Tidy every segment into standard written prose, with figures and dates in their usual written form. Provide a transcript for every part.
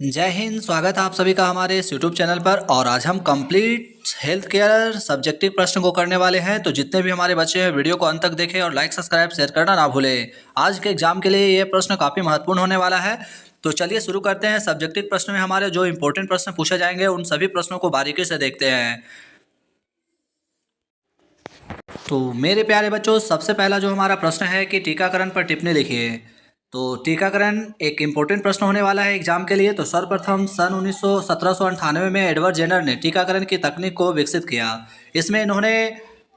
जय हिंद। स्वागत है आप सभी का हमारे इस यूट्यूब चैनल पर। और आज हम कंप्लीट हेल्थ केयर सब्जेक्टिव प्रश्न को करने वाले हैं। तो जितने भी हमारे बच्चे हैं वीडियो को अंत तक देखें और लाइक सब्सक्राइब शेयर करना ना भूलें। आज के एग्जाम के लिए ये प्रश्न काफ़ी महत्वपूर्ण होने वाला है। तो चलिए शुरू करते हैं। सब्जेक्टिव प्रश्न में हमारे जो इंपॉर्टेंट प्रश्न पूछे जाएंगे उन सभी प्रश्नों को बारीकी से देखते हैं। तो मेरे प्यारे बच्चों, सबसे पहला जो हमारा प्रश्न है कि टीकाकरण पर टिप्पणी लिखिए। तो टीकाकरण एक इम्पोर्टेंट प्रश्न होने वाला है एग्जाम के लिए। तो सर्वप्रथम सन 1798 में एडवर्ड जेनर ने टीकाकरण की तकनीक को विकसित किया। इसमें इन्होंने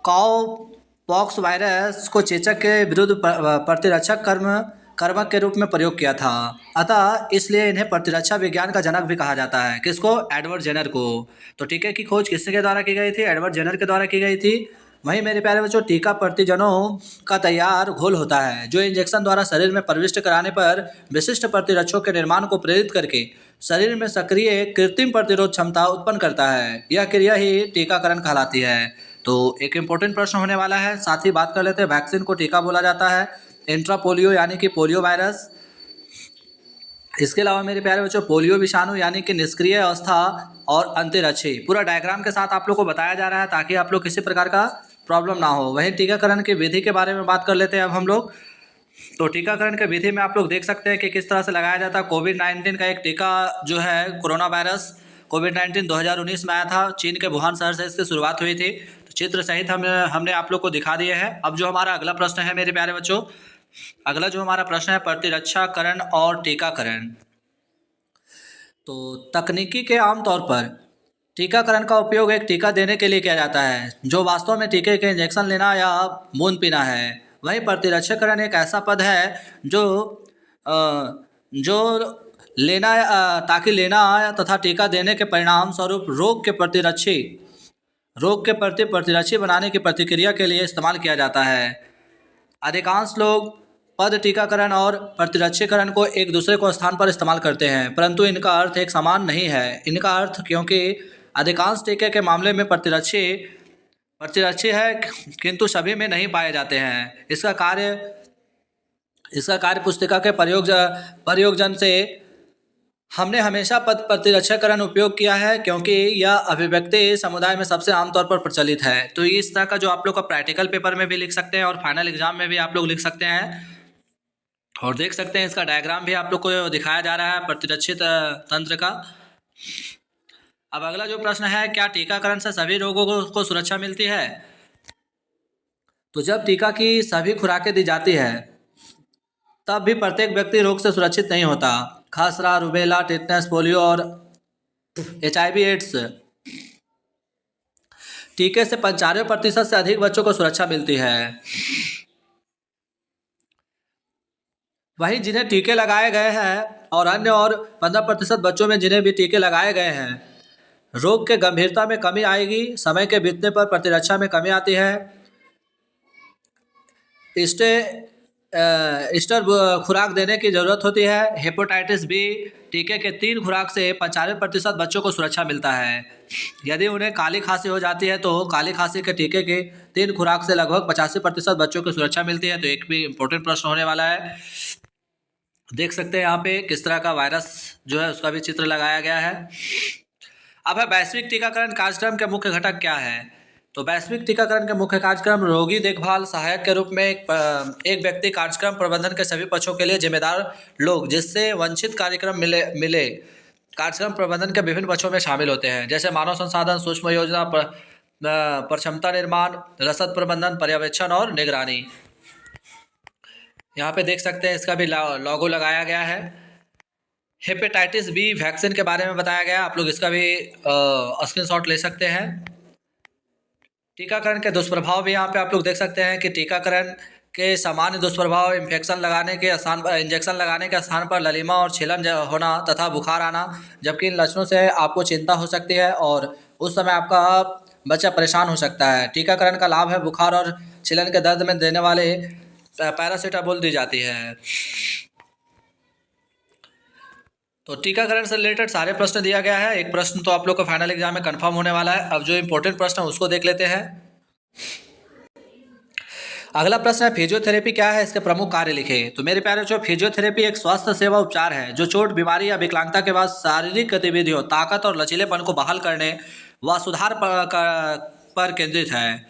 काउ पॉक्स वायरस को चेचक के विरुद्ध प्रतिरक्षक कर्मक के रूप में प्रयोग किया था। अतः इसलिए इन्हें प्रतिरक्षा विज्ञान का जनक भी कहा जाता है। किसको? एडवर्ड जेनर को। तो टीके की खोज किसके द्वारा की गई थी? एडवर्ड जेनर के द्वारा की गई थी। वहीं मेरे प्यारे बच्चों, टीका प्रतिजनों का तैयार घोल होता है जो इंजेक्शन द्वारा शरीर में प्रविष्ट कराने पर विशिष्ट प्रतिरक्षकों के निर्माण को प्रेरित करके शरीर में सक्रिय कृत्रिम प्रतिरोध क्षमता उत्पन्न करता है। यह क्रिया ही टीकाकरण कहलाती है। तो एक इम्पोर्टेंट प्रश्न होने वाला है। साथ ही बात कर लेते हैं, वैक्सीन को टीका बोला जाता है। इंट्रा पोलियो यानी कि पोलियो वायरस। इसके अलावा मेरे प्यारे बच्चों, पोलियो विषाणु यानी कि निष्क्रिय अवस्था और अंतरिक्षी। पूरा डायग्राम के साथ आप लोग को बताया जा रहा है ताकि आप लोग किसी प्रकार का प्रॉब्लम ना हो। वहीं टीकाकरण की विधि के बारे में बात कर लेते हैं अब हम लोग। तो टीकाकरण के विधि में आप लोग देख सकते हैं कि किस तरह से लगाया जाता है। कोविड-19 का एक टीका जो है, कोरोना वायरस कोविड-19 2019 में आया था। चीन के वुहान शहर से इसकी शुरुआत हुई थी। तो चित्र सहित हमने आप लोग को दिखा दिए हैं। अब जो हमारा अगला प्रश्न है मेरे प्यारे बच्चों, अगला जो हमारा प्रश्न है प्रतिरक्षाकरण और टीकाकरण। तो तकनीकी के आमतौर पर टीकाकरण का उपयोग एक टीका देने के लिए किया जाता है जो वास्तव में टीके के इंजेक्शन लेना या बूंद पीना है। वहीं प्रतिरक्षाकरण एक ऐसा पद है जो लेना ताकि लेना तथा टीका देने के परिणाम स्वरूप रोग के प्रति प्रतिरक्षी बनाने की प्रतिक्रिया के लिए इस्तेमाल किया जाता है। अधिकांश लोग पद टीकाकरण और प्रतिरक्षीकरण को एक दूसरे को स्थान पर इस्तेमाल करते हैं, परंतु इनका अर्थ एक समान नहीं है। इनका अर्थ, क्योंकि अधिकांश टीके के मामले में प्रतिरक्षी है किंतु सभी में नहीं पाए जाते हैं। इसका कार्य पुस्तिका के प्रयोगजन से हमने हमेशा पद प्रतिरक्षाकरण उपयोग किया है क्योंकि यह अभिव्यक्ति समुदाय में सबसे आमतौर पर प्रचलित है। तो इस तरह का जो आप लोग का प्रैक्टिकल पेपर में भी लिख सकते हैं और फाइनल एग्जाम में भी आप लोग लिख सकते हैं। और देख सकते हैं इसका डायग्राम भी आप लोग को दिखाया जा रहा है प्रतिरक्षित तंत्र का। अब अगला जो प्रश्न है, क्या टीकाकरण से सभी रोगों को सुरक्षा मिलती है? तो जब टीका की सभी खुराकें दी जाती है तब भी प्रत्येक व्यक्ति रोग से सुरक्षित नहीं होता। खसरा, रूबेला, टिटनेस, पोलियो और HIV एड्स टीके से 95% से अधिक बच्चों को सुरक्षा मिलती है। वहीं जिन्हें टीके लगाए गए हैं और अन्य और 15% बच्चों में जिन्हें भी टीके लगाए गए हैं, रोग के गंभीरता में कमी आएगी। समय के बीतने पर प्रतिरक्षा में कमी आती है। ईस्टर खुराक देने की ज़रूरत होती है। हेपेटाइटिस बी टीके के 3 खुराक से 95% बच्चों को सुरक्षा मिलता है। यदि उन्हें काली खांसी हो जाती है तो काली खांसी के टीके के 3 खुराक से लगभग 85% बच्चों को सुरक्षा मिलती है। तो एक भी इम्पोर्टेंट प्रश्न होने वाला है। देख सकते हैं यहाँ पे किस तरह का वायरस जो है उसका भी चित्र लगाया गया है। अब है वैश्विक टीकाकरण कार्यक्रम के मुख्य घटक क्या है? तो वैश्विक टीकाकरण के मुख्य कार्यक्रम रोगी देखभाल सहायक के रूप में एक व्यक्ति कार्यक्रम प्रबंधन के सभी पक्षों के लिए जिम्मेदार लोग जिससे वंचित कार्यक्रम मिले कार्यक्रम प्रबंधन के विभिन्न पक्षों में शामिल होते हैं, जैसे मानव संसाधन, सूक्ष्म योजना, क्षमता निर्माण, रसद प्रबंधन, पर्यवेक्षण और निगरानी। यहाँ पे देख सकते हैं इसका भी लोगो लगाया गया है। हेपेटाइटिस बी वैक्सीन के बारे में बताया गया, आप लोग इसका भी स्क्रीनशॉट ले सकते हैं। टीकाकरण के दुष्प्रभाव भी यहाँ पे आप लोग देख सकते हैं कि टीकाकरण के सामान्य दुष्प्रभाव इंजेक्शन लगाने के स्थान पर ललीमा और छीलन होना तथा बुखार आना, जबकि इन लक्षणों से आपको चिंता हो सकती है और उस समय आपका बच्चा परेशान हो सकता है। टीकाकरण का लाभ है, बुखार और छीलन के दर्द में देने वाले पैरासीटामोल दी जाती है। तो टीकाकरण से रिलेटेड सारे प्रश्न दिया गया है। एक प्रश्न तो आप लोग का फाइनल एग्जाम में कंफर्म होने वाला है। अब जो इम्पोर्टेंट प्रश्न है उसको देख लेते हैं। अगला प्रश्न है फिजियोथेरेपी क्या है, इसके प्रमुख कार्य लिखे। तो मेरे प्यारे बच्चों, फिजियोथेरेपी एक स्वास्थ्य सेवा उपचार है जो चोट, बीमारी या विकलांगता के बाद शारीरिक गतिविधियों, ताकत और लचीलेपन को बहाल करने व सुधार पर केंद्रित है।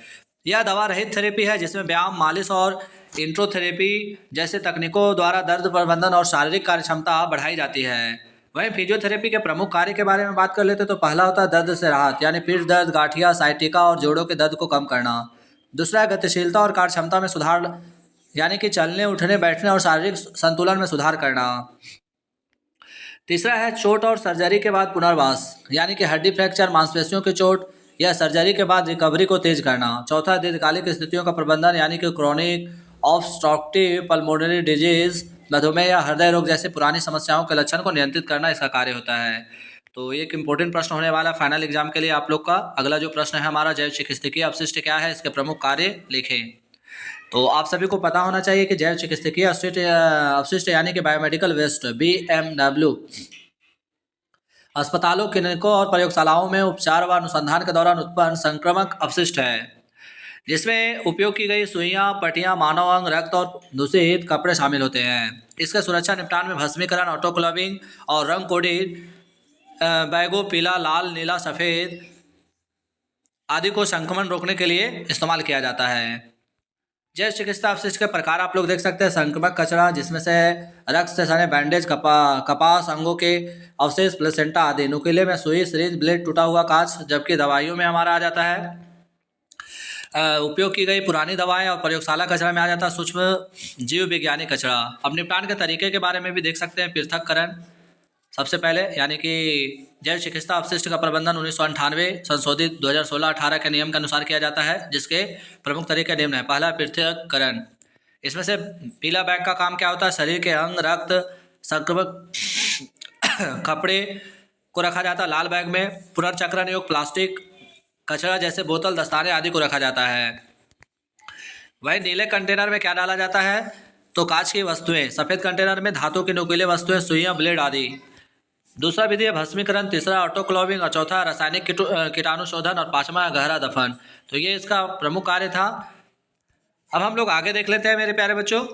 यह दवा रहित थेरेपी है जिसमें व्यायाम, मालिश और इंट्रोथेरेपी जैसे तकनीकों द्वारा दर्द प्रबंधन और शारीरिक कार्यक्षमता बढ़ाई जाती है। वहीं फिजियोथेरेपी के प्रमुख कार्य के बारे में बात कर लेते तो पहला होता है दर्द से राहत, यानी पीठ दर्द, गांठिया, साइटिका और जोड़ों के दर्द को कम करना। दूसरा है गतिशीलता और कार्यक्षमता में सुधार, यानी कि चलने, उठने, बैठने और शारीरिक संतुलन में सुधार करना। तीसरा है चोट और सर्जरी के बाद पुनर्वास, यानी कि हड्डी फ्रैक्चर, मांसपेशियों की चोट या सर्जरी के बाद रिकवरी को तेज करना। चौथा दीर्घकालिक स्थितियों का प्रबंधन, यानी कि क्रोनिक ऑब्स्ट्रक्टिव पल्मोनरी डिजीज, मधुमेह या हृदय रोग जैसे पुरानी समस्याओं के लक्षण को नियंत्रित करना इसका कार्य होता है। तो एक इंपॉर्टेंट प्रश्न होने वाला फाइनल एग्जाम के लिए आप लोग का। अगला जो प्रश्न है हमारा, जैव चिकित्सकीय अपशिष्ट क्या है, इसके प्रमुख कार्य लिखें। तो आप सभी को पता होना चाहिए कि जैव चिकित्सकीय अपशिष्ट यानी कि बायोमेडिकल वेस्ट, BMW, अस्पतालों, क्लिनिकों और प्रयोगशालाओं में उपचार व अनुसंधान के दौरान उत्पन्न संक्रामक अपशिष्ट है, जिसमें उपयोग की गई सुइयां, पट्टियां, मानव अंग, रक्त और दूषित कपड़े शामिल होते हैं। इसके सुरक्षा निपटान में भस्मीकरण, ऑटोक्लेविंग और रंग कोडेड बैगों, पीला, लाल, नीला, सफ़ेद आदि को संक्रमण रोकने के लिए इस्तेमाल किया जाता है। जैव चिकित्सा अपशिष्ट के प्रकार आप लोग देख सकते हैं। संक्रमक कचरा, जिसमें से रक्त से सने बैंडेज, कपास, अंगों के अवशेष, प्लेसेंटा आदि। नुकीले में सुई, सिरिंज, ब्लेड, टूटा हुआ कांच। जबकि दवाइयों में हमारा आ जाता है उपयोग की गई पुरानी दवाएं, और प्रयोगशाला कचरा में आ जाता है सूक्ष्म जीव विज्ञानी कचरा। अब निपटान के तरीके के बारे में भी देख सकते हैं। पृथक्करण सबसे पहले, यानी कि जैव चिकित्सा अपशिष्ट का प्रबंधन 1998 संशोधित 2016-18 के नियम के अनुसार किया जाता है, जिसके प्रमुख तरीके निम्न है। पहला, पृथक्करण। इसमें से पीला बैग का काम क्या होता है, शरीर के अंग, रक्त, संक्रमक कपड़े को रखा जाता है। लाल बैग में पुनर्चक्रण योग्य प्लास्टिक कचरा जैसे बोतल, दस्ताने आदि को रखा जाता है। वही नीले कंटेनर में क्या डाला जाता है, तो कांच की वस्तुएं। सफ़ेद कंटेनर में धातु की नुकीले वस्तुएं, सुइयां, ब्लेड आदि। दूसरा विधि है भस्मीकरण, तीसरा ऑटोक्लेविंग और चौथा रासायनिक कीटाणु शोधन और पांचवा गहरा दफन। तो ये इसका प्रमुख कार्य था। अब हम लोग आगे देख लेते हैं मेरे प्यारे बच्चों,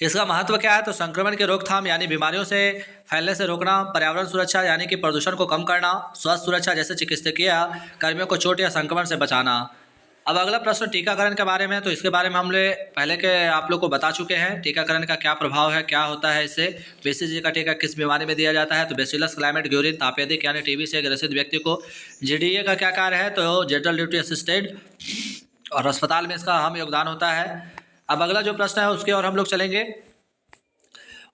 इसका महत्व क्या है। तो संक्रमण की रोकथाम, यानी बीमारियों से फैलने से रोकना। पर्यावरण सुरक्षा, यानी कि प्रदूषण को कम करना। स्वास्थ्य सुरक्षा, जैसे चिकित्सकीय कर्मियों को चोट या संक्रमण से बचाना। अब अगला प्रश्न टीकाकरण के बारे में। तो इसके बारे में हम लोग पहले के आप लोग को बता चुके हैं। टीकाकरण का क्या प्रभाव है, क्या होता है इससे। BCG का टीका किस बीमारी में दिया जाता है, तो बेसिलस क्लाइमेट ग्यूरिन, तापेदिक यानी TB से ग्रसित व्यक्ति को। GDA का क्या कार्य है, तो जनरल ड्यूटी असिस्टेड, और अस्पताल में इसका अहम योगदान होता है। अब अगला जो प्रश्न है उसकी ओर हम लोग चलेंगे,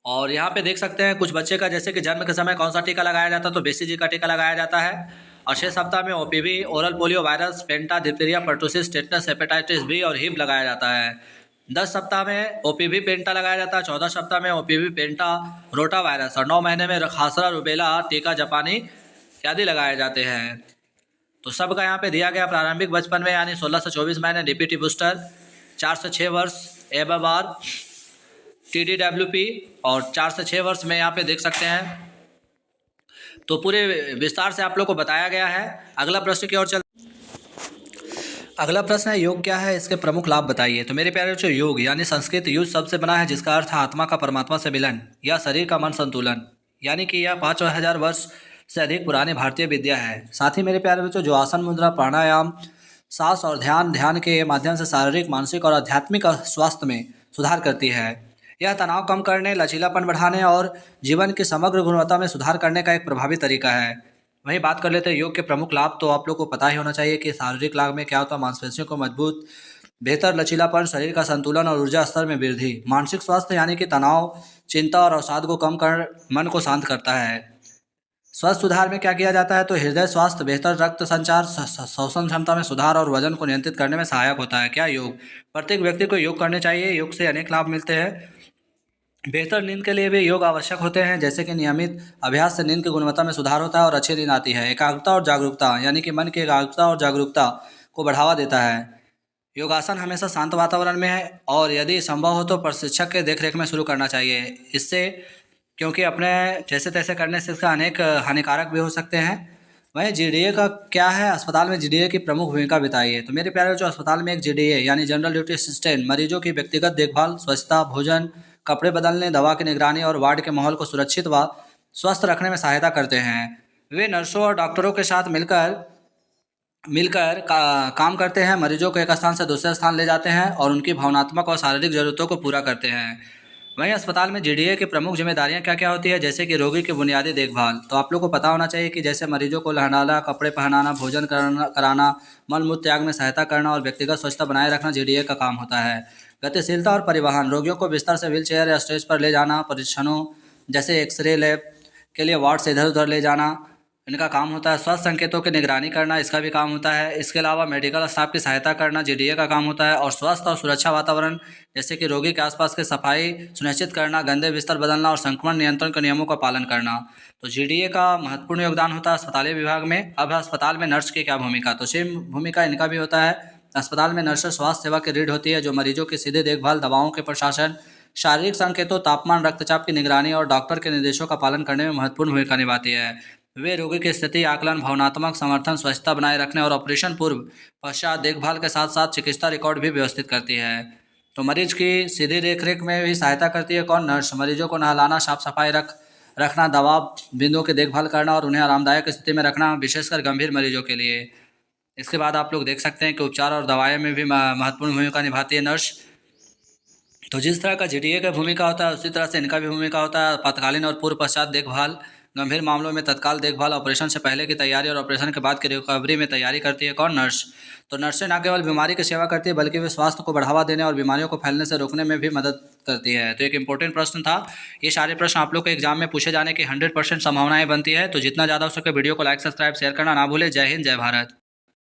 और यहाँ पे देख सकते हैं कुछ बच्चे का, जैसे कि जन्म के समय कौन सा टीका लगाया जाता है, तो BCG का टीका लगाया जाता है। और 6 सप्ताह में OPV, oral polio virus, Penta, diphtheria, pertussis, tetanus, hepatitis B और हिप लगाया जाता है। 10 सप्ताह में OPV पेंटा लगाया जाता है। 14 सप्ताह में OPV पेंटा, रोटा वायरस, और 9 महीने में खासरा, रुबेला टीका, जापानी इत्यादि लगाए जाते हैं। तो सबका यहाँ पे दिया गया प्रारंभिक बचपन में, यानी 16 से 24 महीने DPT बूस्टर, 4 से 6 वर्ष ABR, TDWP, और 4 से 6 वर्ष में यहाँ पे देख सकते हैं। तो पूरे विस्तार से आप लोग को बताया गया है। अगला प्रश्न की ओर चल। अगला प्रश्न है योग क्या है, इसके प्रमुख लाभ बताइए। तो मेरे प्यारे बच्चों, योग यानी संस्कृत युज शब्द से बना है, जिसका अर्थ है आत्मा का परमात्मा से मिलन या शरीर का मन संतुलन, यानी कि यह 5000 वर्ष से अधिक पुरानी भारतीय विद्या है। साथ ही मेरे प्यारे बच्चों, जो आसन, मुद्रा, प्राणायाम, सांस और ध्यान के माध्यम से शारीरिक, मानसिक और आध्यात्मिक स्वास्थ्य में सुधार करती है। यह तनाव कम करने, लचीलापन बढ़ाने और जीवन की समग्र गुणवत्ता में सुधार करने का एक प्रभावी तरीका है। वहीं बात कर लेते हैं योग के प्रमुख लाभ। तो आप लोग को पता ही होना चाहिए कि शारीरिक लाभ में क्या होता है, मांसपेशियों को मजबूत, बेहतर लचीलापन, शरीर का संतुलन और ऊर्जा स्तर में वृद्धि। मानसिक स्वास्थ्य, यानी कि तनाव, चिंता और अवसाद को कम कर मन को शांत करता है। स्वास्थ्य सुधार में क्या किया जाता है, तो हृदय स्वास्थ्य, बेहतर रक्त संचार, श्वसन क्षमता में सुधार और वजन को नियंत्रित करने में सहायक होता है। क्या योग, प्रत्येक व्यक्ति को योग करने चाहिए। योग से अनेक लाभ मिलते हैं। बेहतर नींद के लिए भी योग आवश्यक होते हैं, जैसे कि नियमित अभ्यास से नींद की गुणवत्ता में सुधार होता है और अच्छी नींद आती है। एकाग्रता और जागरूकता, यानी कि मन की एकाग्रता और जागरूकता को बढ़ावा देता है। योगासन हमेशा शांत वातावरण में है, और यदि संभव हो तो प्रशिक्षक के देखरेख में शुरू करना चाहिए। इससे, क्योंकि अपने जैसे तैसे करने से इसका अनेक हानिकारक भी हो सकते हैं। वहीं जीडीए का क्या है, अस्पताल में जीडीए की प्रमुख भूमिका बताइए। तो मेरे प्यारे बच्चों, अस्पताल में एक जीडीए यानी जनरल ड्यूटी असिस्टेंट मरीजों की व्यक्तिगत देखभाल, स्वच्छता, भोजन, कपड़े बदलने, दवा की निगरानी और वार्ड के माहौल को सुरक्षित व स्वस्थ रखने में सहायता करते हैं। वे नर्सों और डॉक्टरों के साथ मिलकर मिलकर काम करते हैं, मरीजों को एक स्थान से दूसरे स्थान ले जाते हैं और उनकी भावनात्मक और शारीरिक ज़रूरतों को पूरा करते हैं। वहीं अस्पताल में जीडीए की प्रमुख जिम्मेदारियां क्या क्या होती है, जैसे कि रोगी की बुनियादी देखभाल। तो आप लोग को पता होना चाहिए कि जैसे मरीजों को नहलाना, कपड़े पहनाना, भोजन कराना, मल मूत्र त्याग में सहायता करना और व्यक्तिगत स्वच्छता बनाए रखना जीडीए का काम होता है। गतिशीलता और परिवहन, रोगियों को बिस्तर से व्हीलचेयर या स्टेज पर ले जाना, परीक्षणों जैसे एक्सरे लैब के लिए वार्ड से इधर उधर ले जाना, इनका काम होता है। स्वास्थ्य संकेतों की निगरानी करना, इसका भी काम होता है। इसके अलावा मेडिकल स्टाफ की सहायता करना जीडीए का काम होता है। और स्वास्थ्य और सुरक्षा वातावरण, जैसे कि रोगी के आसपास की सफाई सुनिश्चित करना, गंदे बिस्तर बदलना और संक्रमण नियंत्रण के नियमों का पालन करना। तो जीडीए का महत्वपूर्ण योगदान होता है अस्पतालीय विभाग में। अब अस्पताल में नर्स की क्या भूमिका, तो सेम भूमिका इनका भी होता है। अस्पताल में नर्स स्वास्थ्य सेवा की रीढ़ होती है, जो मरीजों की सीधे देखभाल, दवाओं के प्रशासन, शारीरिक संकेतों, तापमान, रक्तचाप की निगरानी और डॉक्टर के निर्देशों का पालन करने में महत्वपूर्ण भूमिका निभाती है। वे रोगी की स्थिति आकलन, भावनात्मक समर्थन, स्वच्छता बनाए रखने और ऑपरेशन पूर्व पश्चात देखभाल के साथ साथ चिकित्सा रिकॉर्ड भी व्यवस्थित करती है। तो मरीज की सीधी देखरेख में भी सहायता करती है कौन, नर्स। मरीजों को नहलाना, साफ सफाई रखना, दवा बिंदुओं की देखभाल करना और उन्हें आरामदायक स्थिति में रखना, विशेषकर गंभीर मरीजों के लिए। इसके बाद आप लोग देख सकते हैं कि उपचार और दवाएं में भी महत्वपूर्ण भूमिका निभाती है नर्स। तो जिस तरह का जीडीए का भूमिका होता है, उसी तरह से इनका भी भूमिका होता है। आपातकालीन और पूर्व पश्चात देखभाल, गंभीर मामलों में तत्काल देखभाल, ऑपरेशन से पहले की तैयारी और ऑपरेशन के बाद की रिकवरी में तैयारी करती है कौन, नर्स। तो नर्सें न केवल बीमारी की सेवा करती है, बल्कि वे स्वास्थ्य को बढ़ावा देने और बीमारियों को फैलने से रोकने में भी मदद करती है। तो एक इंपॉर्टेंट प्रश्न था। ये सारे प्रश्न आप लोग को एग्जाम में पूछे जाने की 100% संभावनाएं बनती है। तो जितना ज़्यादा हो सके वीडियो को लाइक, सब्सक्राइब, शेयर करना ना भूले। जय हिंद, जय भारत।